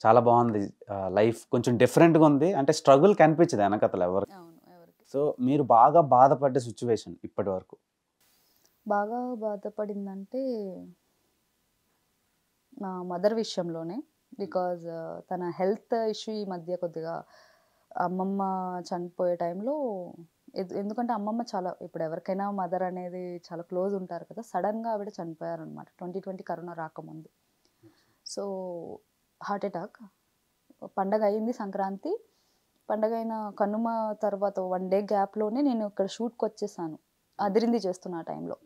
చాలా బాగుంది. లైఫ్ కొంచెం డిఫరెంట్‌గా ఉంది. అంటే స్ట్రగుల్ కనిపించదు వెనకాతల ఎవరికి. అవును. ఎవరికి సో, మీరు బాగా బాధపడ్డ సిట్యుయేషన్ ఇప్పటి వరకు? బాగా బాధపడిందంటే నా మదర్ విషయంలోనే. బికాజ్ తన హెల్త్ ఇష్యూ ఈ మధ్య కొద్దిగా అమ్మమ్మ చనిపోయే టైంలో ఎందుకంటే అమ్మమ్మ చాలా ఇప్పుడు ఎవరికైనా మదర్ అనేది చాలా క్లోజ్ ఉంటారు కదా! సడన్‌గా ఆవిడ చనిపోయారనమాట. 2020 కరోనా రాకముందు. So, heart attack. పండగ అయింది సంక్రాంతి. పండగైన కనుమ తర్వాత 1 డే గ్యాప్‌లోనే నేను ఇక్కడ షూట్‌కొచ్చేసాను. అదిరింది చేస్తున్న ఆ టైంలో.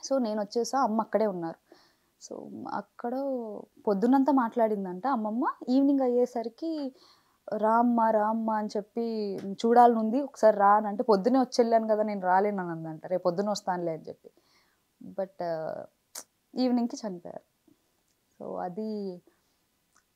సో, నేనొచ్చేసా. అమ్మ అక్కడే ఉన్నారు. సో, అక్కడ పొద్దునంతా మాట్లాడిందంట అమ్మమ్మ. ఈవినింగ్ అయ్యేసరికి రా అమ్మ, రా అమ్మ అని చెప్పి చూడాలనుంది. ఒకసారి రా అని అంటే పొద్దున్నే వచ్చెళ్ళాను కదా! నేను రాలేననందంట. రేపు పొద్దున్న వస్తానులే అని చెప్పి. బట్ ఈవినింగ్‌కి చనిపోయారు. సో, అది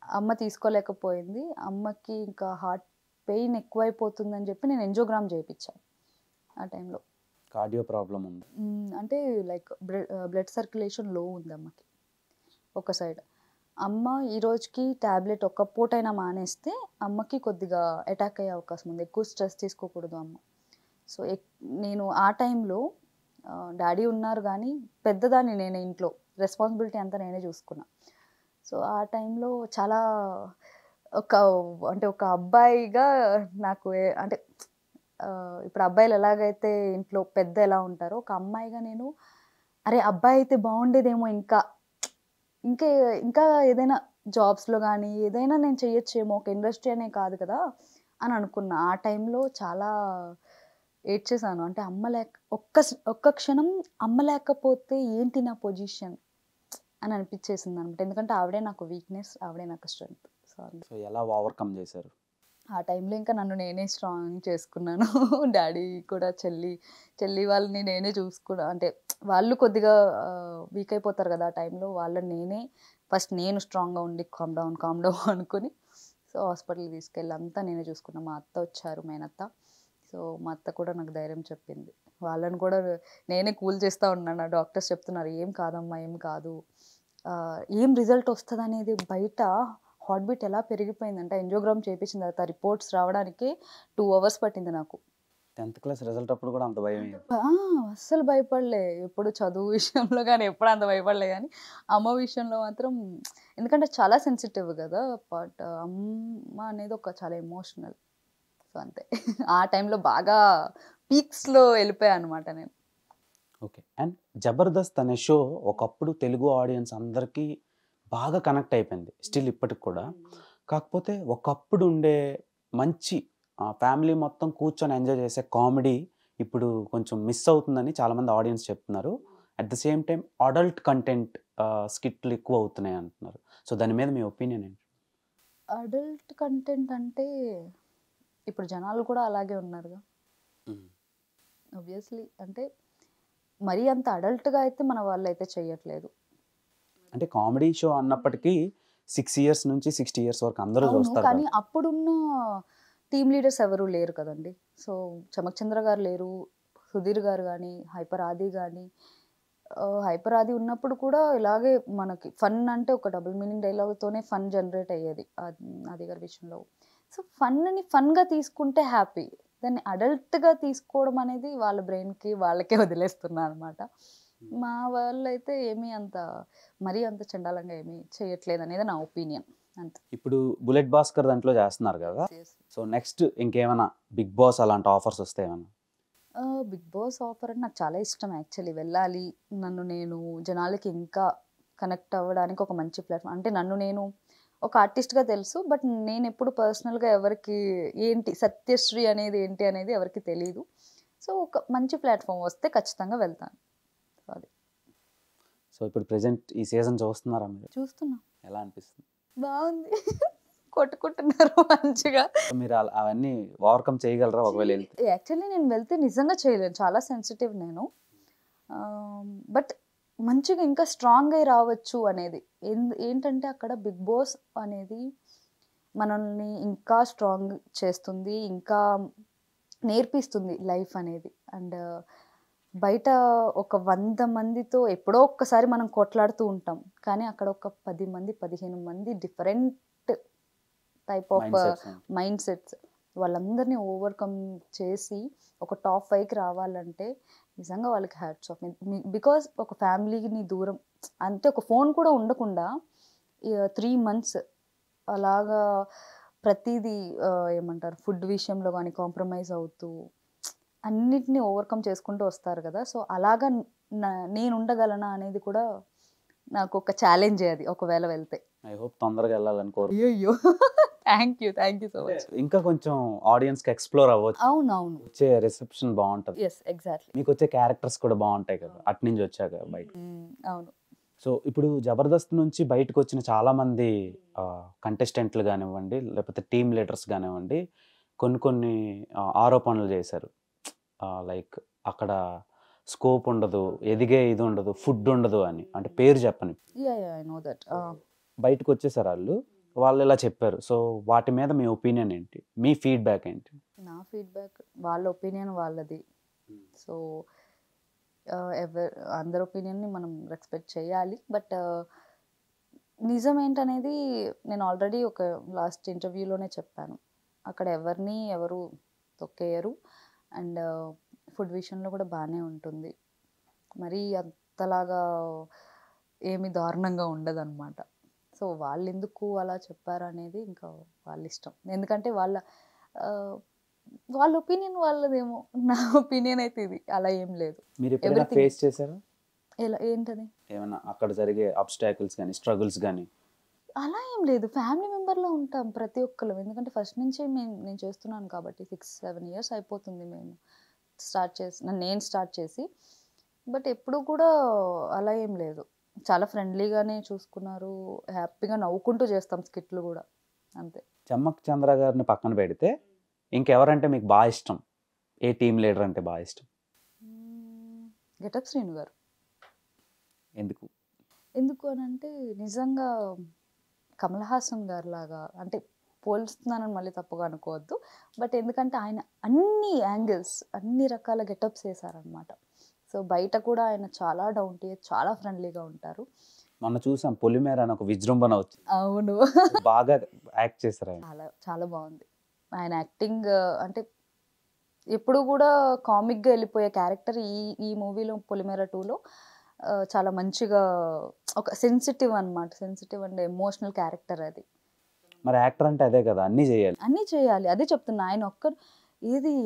అమ్మ తీసుకోలేకపోయింది. అమ్మకి ఇంకా హార్ట్ పెయిన్ ఎక్కువైపోతుందని చెప్పి నేను యాంజియోగ్రామ్ చేపిచ్చా ఆ టైంలో. కార్డియో ప్రాబ్లమ్ ఉంది. అంటే లైక్ బ్లడ్ సర్క్యులేషన్ లో ఉంది అమ్మకి ఒక సైడ్. అమ్మ ఈ రోజుకి టాబ్లెట్ ఒక్క పూటైనా మానేస్తే అమ్మకి కొద్దిగా అటాక్ అయ్యే అవకాశం ఉంది. ఎక్కువ స్ట్రెస్ తీసుకోకూడదు అమ్మ. సో, నేను ఆ టైంలో డాడీ ఉన్నారు గానీ పెద్దదాన్ని నేనే ఇంట్లో. రెస్పాన్సిబిలిటీ అంతా నేనే చూసుకున్నా. సో, ఆ టైంలో చాలా ఒక ఒక అబ్బాయిగా నాకు అంటే ఇప్పుడు అబ్బాయిలు ఎలాగైతే ఇంట్లో పెద్ద ఎలా ఉంటారో, ఒక అమ్మాయిగా నేను అరే! అబ్బాయి అయితే బావుండేదేమో ఇంకా. ఇంకా ఇంకా ఏదైనా జాబ్స్‌లో గానీ, ఏదైనా నేను చెయ్యొచ్చేమో, ఒక ఇండస్ట్రీ అనే కాదు కదా! అని అనుకున్నా. ఆ టైంలో చాలా ఏడ్చేసాను. అంటే అమ్మ లేక ఒక్క క్షణం అమ్మ లేకపోతే ఏంటి నా పొజిషన్ అని అనిపిచ్చేసిందనమాట. ఎందుకంటే ఆవిడే నాకు వీక్‌నెస్, ఆవిడే నాకు స్ట్రెంగ్త్. సో, సో, ఎలా ఓవర్‌కమ్ చేశారు? ఆ టైంలో ఇంకా నన్ను నేనే స్ట్రాంగ్ చేసుకున్నాను. డాడీ కూడా చెల్లి వాళ్ళని నేనే చూసుకున్నా. అంటే వాళ్ళు కొద్దిగా వీక్ అయిపోతారు కదా! ఆ టైంలో వాళ్ళని నేనే ఫస్ట్ నేను స్ట్రాంగ్‌గా ఉండి కామ్ డౌన్ అనుకుని సో, హాస్పిటల్‌కి తీసుకెళ్ళి అంతా నేనే చూసుకున్నా. మా అత్త వచ్చారు మేనత్త. సో, మా అత్త కూడా నాకు ధైర్యం చెప్పింది. వాళ్ళని కూడా నేనే కూల్ చేస్తా ఉన్నాను. డాక్టర్స్ చెప్తున్నారు, "ఏం కాదమ్మా, ఏం కాదు." ఏం రిజల్ట్ వస్తదనేది బయట హార్ట్ బీట్ ఎలా పెరిగిపోయిందంటే యాంజియోగ్రామ్ చేపించిన తర్వాత రిపోర్ట్స్ రావడానికి 2 అవర్స్ పట్టింది నాకు. 10th క్లాస్ రిజల్ట్ అప్పుడు కూడా అంత భయమేయదా? ఆ! అస్సలు భయపడలే. ఎప్పుడు చదువు విషయంలో గాని ఎప్పుడు అంత భయపడలే గానీ, అమ్మ విషయంలో మాత్రం ఎందుకంటే చాలా సెన్సిటివ్ గదా! బట్ అమ్మ అనేది ఒక చాలా ఎమోషనల్. సో, అంతే. ఆ టైంలో బాగా పీక్స్‌లో ఎళ్ళిపోయా అనమాట నేను. ఓకే. అండ్ 'జబర్దస్త్' అనే షో ఒకప్పుడు తెలుగు ఆడియన్స్ అందరికీ బాగా కనెక్ట్ అయిపోయింది. స్టిల్ ఇప్పటికి కూడా. కాకపోతే ఒకప్పుడు ఉండే మంచి ఫ్యామిలీ మొత్తం కూర్చొని ఎంజాయ్ చేసే కామెడీ ఇప్పుడు కొంచెం మిస్ అవుతుందని చాలామంది ఆడియన్స్ చెప్తున్నారు. At the same time adult content స్కిట్‌లు ఎక్కువ అవుతున్నాయి అంటున్నారు. సో, దాని మీద మీ ఒపీనియన్ ఏంటి? అడల్ట్ కంటెంట్ అంటే ఇప్పుడు జనాలు కూడా అలాగే ఉన్నారుగా. హ్మ్. ఆబ్వియస్‌లీ అంటే మరీ అంత అడల్ట్‌గా అయితే మన వాళ్ళైతే చెయ్యట్లేదు. అంటే కామెడీ షో అన్నప్పటికీ 6 ఇయర్స్ నుంచి 60 ఇయర్స్ వరకు అందరూ అవును. చూస్తారు కానీ కదా! అప్పుడున్న టీమ్ లీడర్స్ ఎవరు లేరు కదండీ. సో, చమక్ గారు లేరు. సుధీర్ గారు గానీ, హైపర్ ఆది గానీ, హైపర్ ఆది ఉన్నప్పుడు కూడా ఇలాగే మనకి ఫన్ అంటే ఒక డబుల్ మీనింగ్ డైలాగ్‌తోనే ఫన్ జనరేట్ అయ్యేది. ఆది గారి విషయంలో. సో, ఫన్‌ని ఫన్‌గా తీసుకుంటే హ్యాపీ. దాన్ని అడల్ట్‌గా తీసుకోవడం అనేది వాళ్ళ బ్రెయిన్‌కి వాళ్ళకే వదిలేస్తున్నా అనమాట. మా వాళ్ళైతే ఏమీ అంత మరీ అంత చండాలంగా ఏమీ చేయట్లేదనేది నా ఒపీనియన్. అంతే. ఇప్పుడు 'బుల్లెట్ భాస్కర్' దాంట్లో చేస్తున్నారు కదా! యెస్. యెస్. సో, నెక్స్ట్ ఇంకేమైనా 'బిగ్ బాస్' అలాంటి ఆఫర్స్ వస్తాయేమన్నా? బిగ్ బాస్ ఆఫర్ అంటే నాకు చాలా ఇష్టం యాక్చువల్లీ వెళ్ళాలి. నన్ను నేను జనాలకి ఇంకా కనెక్ట్ అవ్వడానికి ఒక మంచి ప్లాట్‌ఫార్మ్. అంటే నన్ను నేను ఒక ఆర్టిస్ట్‌గా తెలుసు. బట్ నేనెప్పుడు పర్సనల్‌గా ఎవరికీ ఏంటి సత్యశ్రీ అనేది ఏంటి అనేది ఎవరికీ తెలీదు. సో, ఒక మంచి ప్లాట్‌ఫార్మ్ వస్తే ఖచ్చితంగా వెళ్తాను. సో, అది. సో, ఇప్పుడు ప్రెజెంట్ ఈ సీజన్ చూస్తున్నారా మీరు? చూస్తున్నా. ఎలా అనిపిస్తుంది? బావుంది. కొట్టుకుంటున్నారు మంచిగా. సో, మీరు అవన్నీ ఓవర్‌కమ్ చేయగలరా ఒకవేళ ఎళ్తే? యాక్చువల్లీ నేను వెళ్తే నిజంగా చేయలేను. చాలా సెన్సిటివ్ నేను. బట్ మంచిగా ఇంకా స్ట్రాంగ్ అయ్యి రావచ్చు అనేది. ఏంటంటే అక్కడ బిగ్ బాస్ అనేది మనల్ని ఇంకా స్ట్రాంగ్ చేస్తుంది. ఇంకా నేర్పిస్తుంది లైఫ్ అనేది. అండ్ బయట ఒక 100 మందితో ఎప్పుడో ఒక్కసారి మనం కొట్లాడుతూ ఉంటాం. కానీ అక్కడ ఒక 10 మంది, 15 మంది different type of mind sets వాళ్ళందరినీ ఓవర్కమ్ చేసి ఒక టాప్ 5కి రావాలంటే నిజంగా వాళ్ళకి హ్యాట్స్ ఆఫ్. బికాజ్ ఒక ఫ్యామిలీని దూరం అంటే ఒక ఫోన్ కూడా ఉండకుండా 3 months అలాగా ప్రతిదీ ఏమంటారు ఫుడ్ విషయంలో కానీ కాంప్రమైజ్ అవుతూ అన్నిటినీ ఓవర్కమ్ చేసుకుంటూ వస్తారు కదా. సో అలాగా నేను ఉండగలనా అనేది కూడా నాకు ఒక ఛాలెంజ్. అది ఒకవేళ వెళ్తే ఐ హోప్ తొందరగా వెళ్ళాలని కోరు. అయ్యో థ్యాంక్ యూ సో మచ్. ఇంకా కొంచెం ఆడియన్స్ కి ఎక్స్ప్లోర్ అవ్వచ్చు. అవునవును, వచ్చే రిసెప్షన్ బాగుంటది. Yes exactly. మీకు వచ్చే క్యారెక్టర్స్ కూడా బాగుంటాయి కదా అటు నుంచి వచ్చాక బయట. అవును. సో ఇప్పుడు జబర్దస్త్ నుంచి బయటకు వచ్చిన చాలా మంది కంటెస్టెంట్లు కానివ్వండి లేకపోతే టీమ్ లీడర్స్ కానివ్వండి కొన్ని ఆరోపణలు చేశారు. లైక్ అక్కడ స్కోప్ ఉండదు, ఎదిగే ఇది ఉండదు, ఫుడ్ ఉండదు అని, అంటే పేరు చెప్పని ఐ నో దట్. బయటకు వచ్చేసారు వాళ్ళు ఇలా చెప్పారు. సో వాటి మీద మీ ఒపీనియన్ ఏంటి, మీ ఫీడ్బ్యాక్ ఏంటి? నా ఫీడ్బ్యాక్ వాళ్ళ ఒపీనియన్ వాళ్ళది. సో అందరి ఒపీనియన్ని మనం రెస్పెక్ట్ చేయాలి. బట్ నిజం ఏంటనేది నేను ఆల్రెడీ ఒక లాస్ట్ ఇంటర్వ్యూలోనే చెప్పాను. అక్కడ ఎవరు తొక్కేయరు అండ్ ఫుడ్ విషయంలో కూడా బాగానే ఉంటుంది. మరీ అంతలాగా ఏమి దారుణంగా ఉండదు అనమాట. సో వాళ్ళు ఎందుకు అలా చెప్పారు అనేది ఇంకా వాళ్ళ ఇష్టం. ఎందుకంటే వాళ్ళ ఒపీనియన్ వాళ్ళదేమో, నా ఒపీనియన్ అయితే ఇది. అలా ఏం లేదు. మీరు ఎప్పుడైనా ఫేస్ చేశారా? ఎలా ఏంటది? ఏమన్నా అక్కడ జరిగే అబ్స్టాకిల్స్ కానీ స్ట్రగుల్స్ కానీ? అలా ఏం లేదు, ఫ్యామిలీ మెంబర్లో ఉంటాం ప్రతి ఒక్కరు. ఎందుకంటే ఫస్ట్ నుంచి నేను చేస్తున్నాను కాబట్టి 6-7 years అయిపోతుంది నేను స్టార్ట్ చేసి. బట్ ఎప్పుడు కూడా అలా ఏం లేదు, చాలా ఫ్రెండ్లీగానే చూసుకున్నారు. హ్యాపీగా నవ్వుకుంటూ చేస్తాం స్కిట్లు కూడా, అంతే. చమ్మక్ చంద్ర గారిని పక్కన పెడితే ఇంకెవరంటే మీకు బాగా ఇష్టం? ఏ టీమ్ లీడర్ అంటే బాగా ఇష్టం? గెటప్ శ్రీను గారు. ఎందుకు అని అంటే నిజంగా కమల్ హాసన్ గారు లాగా, అంటే పోల్స్తున్నానని మళ్ళీ తప్పుగా అనుకోవద్దు, బట్ ఎందుకంటే ఆయన అన్ని యాంగిల్స్ అన్ని రకాల గెటప్స్ వేశారనమాట. సో బయట కూడా ఆయన చాలా డౌన్ టు ఎర్త్, చాలా ఫ్రెండ్లీగా ఉంటారు. మొన్న చూసాం పొలిమేర అని ఒక విజృంభణ వచ్చింది. అవును, బాగా యాక్ట్ చేశారు ఆయన. చాలా చాలా బాగుంది ఆయన యాక్టింగ్. అంటే ఎప్పుడు కూడా కామిక్గా వెళ్ళిపోయే క్యారెక్టర్ ఈ మూవీలో పొలిమేర 2లో చాలా మంచిగా ఒక సెన్సిటివ్ అండ్ ఎమోషనల్ క్యారెక్టర్ అది. మరి యాక్టర్ అంటే అదే కదా, అన్నీ చేయాలి. అదే చెప్తున్నా, ఆయన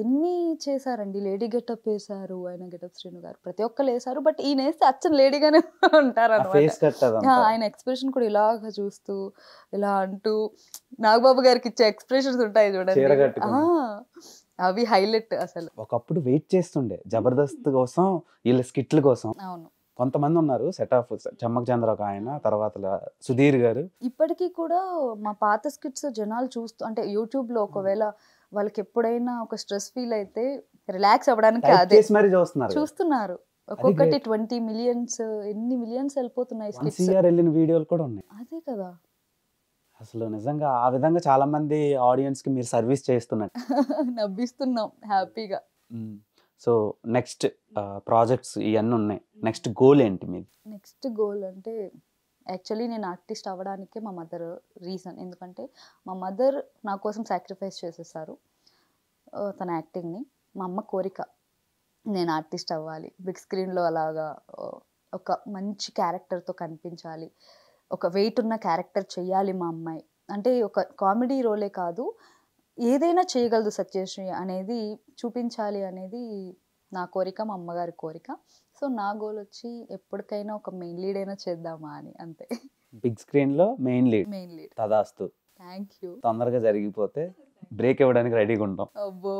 ఎన్ని చేశారండి. లేడీ గెటప్ వేశారు ఆయన, గెటప్ శ్రీను గారు, ప్రతి ఒక్కరు వేశారు. బట్ ఈయన వేస్తే అచ్చని లేడీగానే ఉంటారు అనమాట. ఆయన ఎక్స్ప్రెషన్ కూడా ఇలాగ చూస్తూ ఇలా అంటూ నాగబాబు గారికి ఇచ్చే ఎక్స్ప్రెషన్స్ ఉంటాయి చూడండి, అవి హైలైట్ అసలు. ఒకప్పుడు వెయిట్ చేస్తుండే జబర్దస్త్ కోసం, వీళ్ళ స్కిట్ల కోసం. అవును, కొంతమంది ఉన్నారు సెట్ ఆఫ్. చమ్మక్ చంద్ర ఒక ఆయన, తర్వాత సుధీర్ గారు. ఇప్పటికీ కూడా మా పాత స్కిట్స్ జనాలు చూస్తూ, అంటే యూట్యూబ్లో ఒకవేళ వాళ్ళకి ఎప్పుడైనా ఒక స్ట్రెస్ ఫీల్ అయితే రిలాక్స్ అవ్వడానికి అదే చూస్తున్నారు. ఒక్కొక్కటి 20 millions, ఎన్ని మిలియన్స్ వెళ్ళిపోతున్నాయి స్కిట్స్. వెళ్ళిన వీడియోలు కూడా ఉన్నాయి. అదే కదా అసలు నిజంగా ఆ విధంగా చాలా మంది ఆడియన్స్ కి మీరు సర్వీస్ చేస్తున్నట్టు నవ్విస్తున్నాం హ్యాపీగా. సో నెక్స్ట్ ప్రాజెక్ట్స్ ఇవన్నీ ఉన్నాయి. నెక్స్ట్ గోల్ ఏంటి మీది? నెక్స్ట్ గోల్ అంటే యాక్చువల్లీ నేను ఆర్టిస్ట్ అవ్వడానికే మా మదర్ రీజన్. ఎందుకంటే మా మదర్ నా కోసం సాక్రిఫైస్ చేసేసారు తన యాక్టింగ్ని. మా అమ్మ కోరిక నేను ఆర్టిస్ట్ అవ్వాలి, బిగ్ స్క్రీన్లో అలాగా ఒక మంచి క్యారెక్టర్తో కనిపించాలి, ఒక వెయిట్ ఉన్న క్యారెక్టర్ చెయ్యాలి మా అమ్మాయి. అంటే ఒక కామెడీ రోలే కాదు, ఏదైనా చేయగలదు సత్యశ్రీ అనేది చూపించాలి అనేది నా కోరిక, మా అమ్మగారి కోరిక. సో నా గోల్ వచ్చి ఎప్పటికైనా ఒక మెయిన్ లీడ్ అయినా చేద్దామా అని, అంతే. బిగ్ స్క్రీన్ లో మెయిన్ లీడ్. తదాస్తు. Thank you. తొందరగా జరిగిపోతే బ్రేక్ ఇవ్వడానికి రెడీగా ఉంటాం. అబ్బో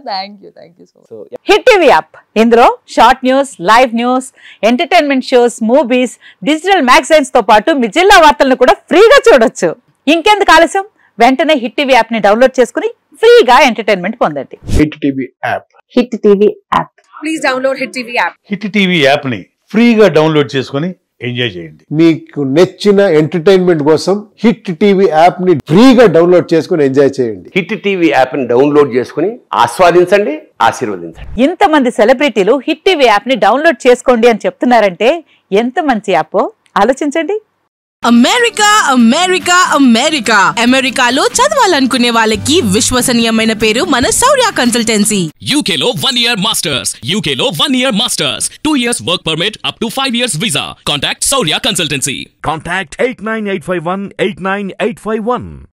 thank you so much. Hit TV app, ఇందులో short news, live news, entertainment shows, movies, digital magazines తో పాటు మీ జిల్లా వార్తలను కూడా ఫ్రీగా చూడొచ్చు. ఇంకెందుకు ఆలస్యం, వెంటనే హిట్ టీవీ యాప్ ని డౌన్లోడ్ చేసుకుని ఫ్రీగా ఎంటర్టైన్మెంట్ పొందండి. Hit TV app. Hit TV app. Please download hit TV app. Hit TV app ని ఫ్రీగా డౌన్లోడ్ చేసుకుని ఎంజాయ్ చేయండి. మీకు నచ్చిన ఎంటర్టైన్మెంట్ కోసం హిట్ టీవీ యాప్ ని ఫ్రీగా డౌన్లోడ్ చేసుకుని ఎంజాయ్ చేయండి. హిట్ టీవీ యాప్ ని డౌన్లోడ్ చేసుకుని ఆస్వాదించండి, ఆశీర్వదించండి. ఇంతమంది సెలబ్రిటీలు హిట్ టీవీ యాప్ ని డౌన్లోడ్ చేసుకోండి అని చెప్తున్నారంటే ఎంత మంచి యాప్ ఆలోచించండి. అమెరికా అమెరికా అమెరికా అమెరికాలో చదవాలనుకునే వాళ్ళకి విశ్వసనీయమైన పేరు మన శౌర్య కన్సల్టెన్సీ. UK లో 1 year masters. UK లో 1 year masters. 2 years work permit up to 5 years visa. Contact Saurya Consultancy. Contact 89851 89851.